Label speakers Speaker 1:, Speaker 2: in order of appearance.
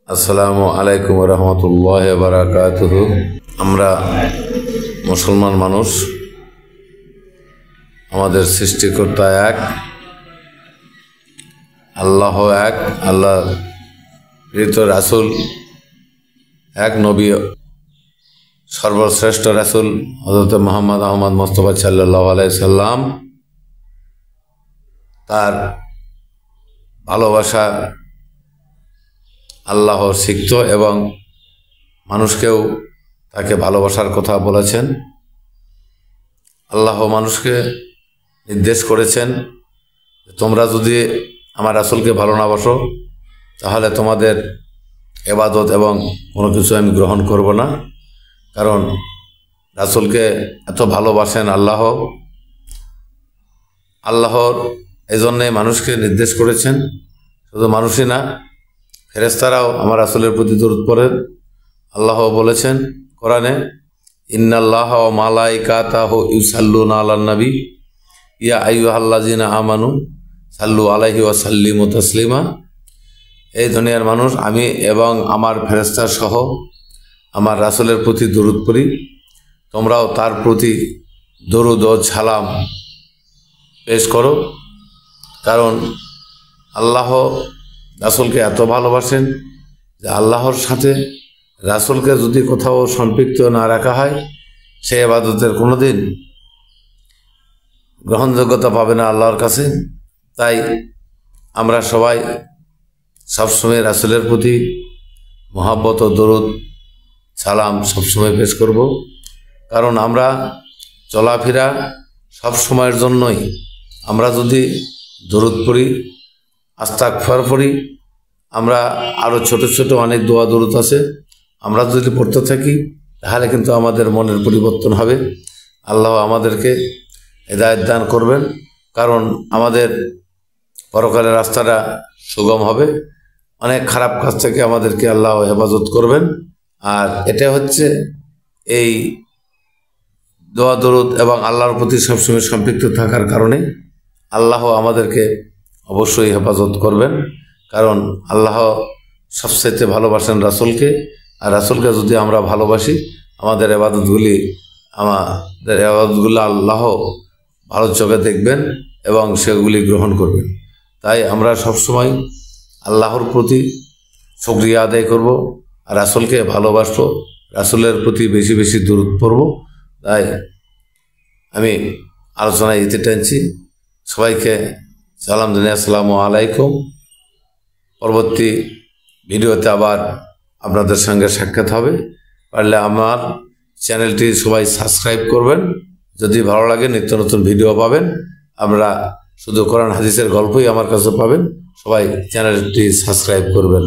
Speaker 1: আসসালামু আলাইকুম ওয়া রাহমাতুল্লাহি ওয়া বারাকাতুহু। আমরা মুসলমান মানুষ, আমাদের সৃষ্টিকর্তা এক, আল্লাহ এক, আল্লাহ প্রেরিত রাসূল এক, নবী সর্বশ্রেষ্ঠ রাসূল হযরত মুহাম্মদ আহমদ মুস্তাফা সাল্লাল্লাহু আলাইহি সাল্লাম, তার ভালোবাসা আল্লাহ শিখত এবং মানুষকেও তাকে ভালোবাসার কথা বলেছেন। আল্লাহ মানুষকে নির্দেশ করেছেন, তোমরা যদি আমার রাসূলকে ভালো না বাসো তাহলে তোমাদের ইবাদত এবং কোনো কিছু আমি গ্রহণ করব না। কারণ রাসূলকে এত ভালোবাসেন আল্লাহর এই জন্যে মানুষকে নির্দেশ করেছেন। শুধু মানুষই না, ফেরেশতারাও আমার রাসূলের প্রতি দরুদ পড়েন। আল্লাহ বলেছেন কোরআনে, ইন্নাল্লাহা ওয়া মালাইকাতাহু ইউসাল্লুনা আলান নবী ইয়া আইয়ুহাল্লাযিনা আমানু সাল্লু আলাইহি ওয়া সাল্লিমু তাসলিমা। এই দুনিয়ার মানুষ, আমি এবং আমার ফেরেশতা সহ আমার রাসূলের প্রতি দরুদ পড়ি, তোমরাও তার প্রতি দরুদ ও সালাম পেশ করো। কারণ আল্লাহ রাসূলকে এত ভালোবাসেন যে আল্লাহর সাথে রাসূলকে যদি কোথাও সম্পৃক্ত না রাখা হয়, সে ইবাদতের কোনোদিন গ্রহণযোগ্যতা পাবে না আল্লাহর কাছে। তাই আমরা সবাই সবসময় রাসূলের প্রতি মহব্বত ও দরুদ সালাম সবসময় পেশ করব। কারণ আমরা চলাফেরা সব সময়ের জন্যই, আমরা যদি দরুদ পড়ি, আস্তাগফার পড়ি, আমরা আরও ছোট ছোট অনেক দোয়া দরুদ আছে, আমরা যদি পড়তে থাকি তাহলে কিন্তু আমাদের মনের পরিবর্তন হবে। আল্লাহ আমাদেরকে হেদায়েত দান করবেন, কারণ আমাদের পরকালের রাস্তাটা সুগম হবে। অনেক খারাপ কাজ থেকে আমাদেরকে আল্লাহ হেফাজত করবেন। আর এটা হচ্ছে এই দোয়া দরুদ এবং আল্লাহর প্রতি সবসময় সম্পৃক্ত থাকার কারণে আল্লাহ আমাদেরকে অবশ্যই হেফাজত করবেন। কারণ আল্লাহ সবচাইতে ভালোবাসেন রাসূলকে, আর রাসূলকে যদি আমরা ভালোবাসি আমাদের ইবাদতগুলো আল্লাহ ভালো চোখে দেখবেন এবং সেগুলি গ্রহণ করবেন। তাই আমরা সবসময় আল্লাহর প্রতি শুকরিয়া আদায় করব, আর রাসূলকে ভালোবাসবো, রাসূলের প্রতি বেশি বেশি দরুদ পড়ব। তাই আমি আলোচনায় এতে টানছি। সবাইকে সালাম জানাই, আসসালামু আলাইকুম। পরবর্তী ভিডিওতে আবার আপনাদের সঙ্গে সাক্ষাৎ হবে। পারলে আমার চ্যানেলটি সবাই সাবস্ক্রাইব করবেন। যদি ভালো লাগে নিত্য নতুন ভিডিও পাবেন। আমরা শুধু কোরআন হাদিসের গল্পই আমার কাছে পাবেন। সবাই চ্যানেলটি সাবস্ক্রাইব করবেন।